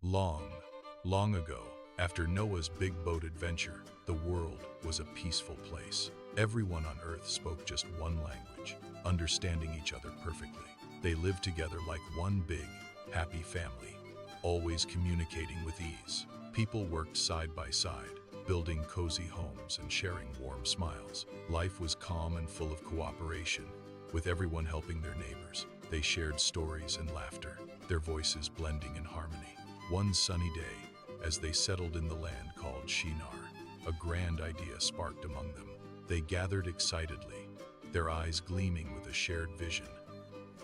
Long, long ago, after Noah's big boat adventure, the world was a peaceful place. Everyone on Earth spoke just one language, understanding each other perfectly. They lived together like one big, happy family, always communicating with ease. People worked side by side, building cozy homes and sharing warm smiles. Life was calm and full of cooperation, with everyone helping their neighbors. They shared stories and laughter, their voices blending in harmony. One sunny day, as they settled in the land called Shinar, a grand idea sparked among them. They gathered excitedly, their eyes gleaming with a shared vision.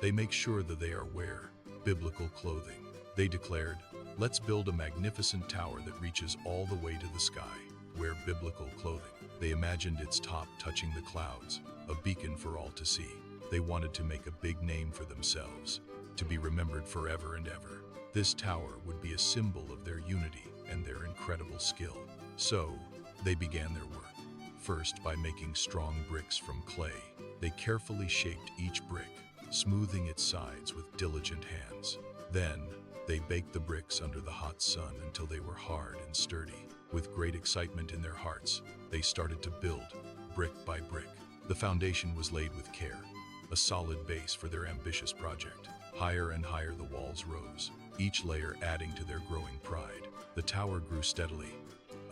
They make sure that they are wear biblical clothing. They declared, "Let's build a magnificent tower that reaches all the way to the sky." Wear biblical clothing. They imagined its top touching the clouds, a beacon for all to see. They wanted to make a big name for themselves, to be remembered forever and ever. This tower would be a symbol of their unity and their incredible skill. So, they began their work. First, by making strong bricks from clay, they carefully shaped each brick, smoothing its sides with diligent hands. Then, they baked the bricks under the hot sun until they were hard and sturdy. With great excitement in their hearts, they started to build, brick by brick. The foundation was laid with care, a solid base for their ambitious project. Higher and higher the walls rose, each layer adding to their growing pride. The tower grew steadily,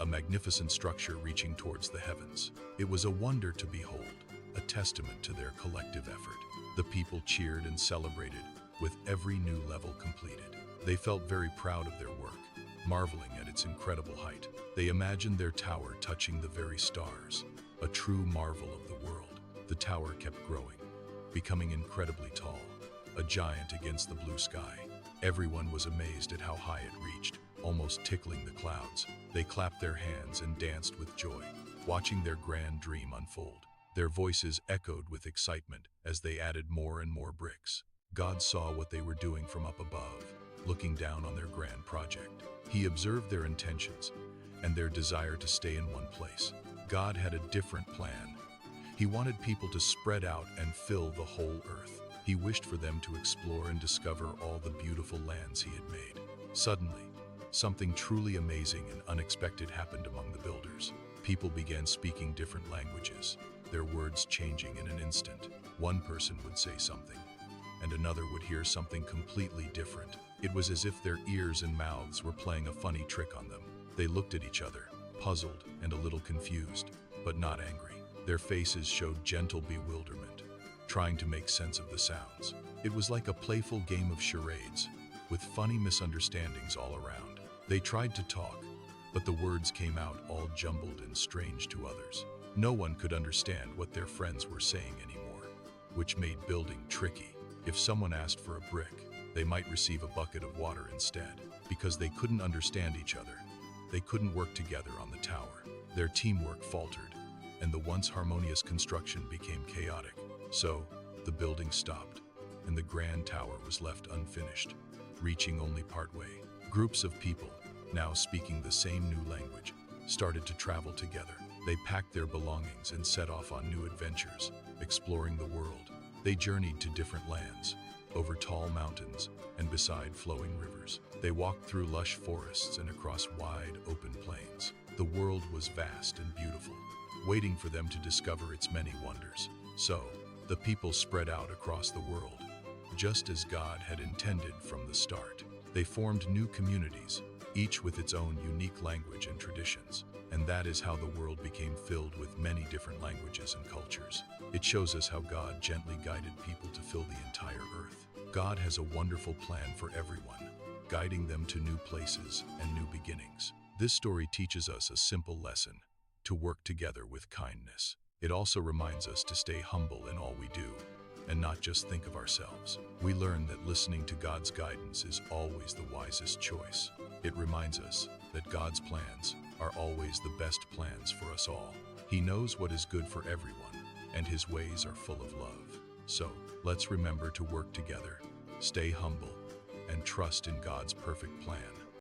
a magnificent structure reaching towards the heavens. It was a wonder to behold, a testament to their collective effort. The people cheered and celebrated with every new level completed. They felt very proud of their work, marveling at its incredible height. They imagined their tower touching the very stars, a true marvel of the world. The tower kept growing, becoming incredibly tall, a giant against the blue sky. Everyone was amazed at how high it reached, almost tickling the clouds. They clapped their hands and danced with joy, watching their grand dream unfold. Their voices echoed with excitement as they added more and more bricks. God saw what they were doing from up above, looking down on their grand project. He observed their intentions and their desire to stay in one place. God had a different plan. He wanted people to spread out and fill the whole earth. He wished for them to explore and discover all the beautiful lands he had made. Suddenly, something truly amazing and unexpected happened among the builders. People began speaking different languages, their words changing in an instant. One person would say something, and another would hear something completely different. It was as if their ears and mouths were playing a funny trick on them. They looked at each other, puzzled and a little confused, but not angry. Their faces showed gentle bewilderment, trying to make sense of the sounds. It was like a playful game of charades, with funny misunderstandings all around. They tried to talk, but the words came out all jumbled and strange to others. No one could understand what their friends were saying anymore, which made building tricky. If someone asked for a brick, they might receive a bucket of water instead. Because they couldn't understand each other, they couldn't work together on the tower. Their teamwork faltered, and the once harmonious construction became chaotic. So, the building stopped, and the grand tower was left unfinished, reaching only partway. Groups of people, now speaking the same new language, started to travel together. They packed their belongings and set off on new adventures, exploring the world. They journeyed to different lands, over tall mountains and beside flowing rivers. They walked through lush forests and across wide, open plains. The world was vast and beautiful, waiting for them to discover its many wonders. So, the people spread out across the world, just as God had intended from the start. They formed new communities, each with its own unique language and traditions. And that is how the world became filled with many different languages and cultures. It shows us how God gently guided people to fill the entire earth. God has a wonderful plan for everyone, guiding them to new places and new beginnings. This story teaches us a simple lesson: to work together with kindness. It also reminds us to stay humble in all we do, and not just think of ourselves. We learn that listening to God's guidance is always the wisest choice. It reminds us that God's plans are always the best plans for us all. He knows what is good for everyone, and His ways are full of love. So, let's remember to work together, stay humble, and trust in God's perfect plan.